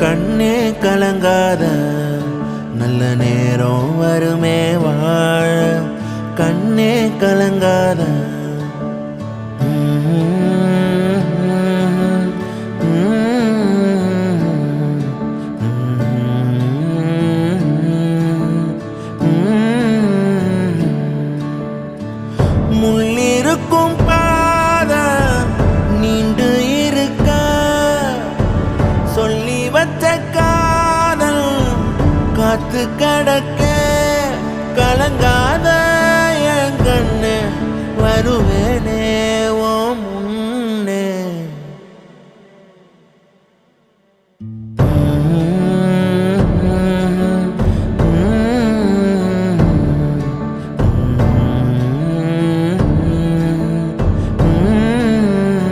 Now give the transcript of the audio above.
கண்ணே கலங்காத நல்ல நேரம் வருமே வாழ கண்ணே கலங்காத முள்ளிருக்கும் பாத நீண்டு இருக்க சொல்லி வச்ச காதல் காத்து கடக்க கலங்க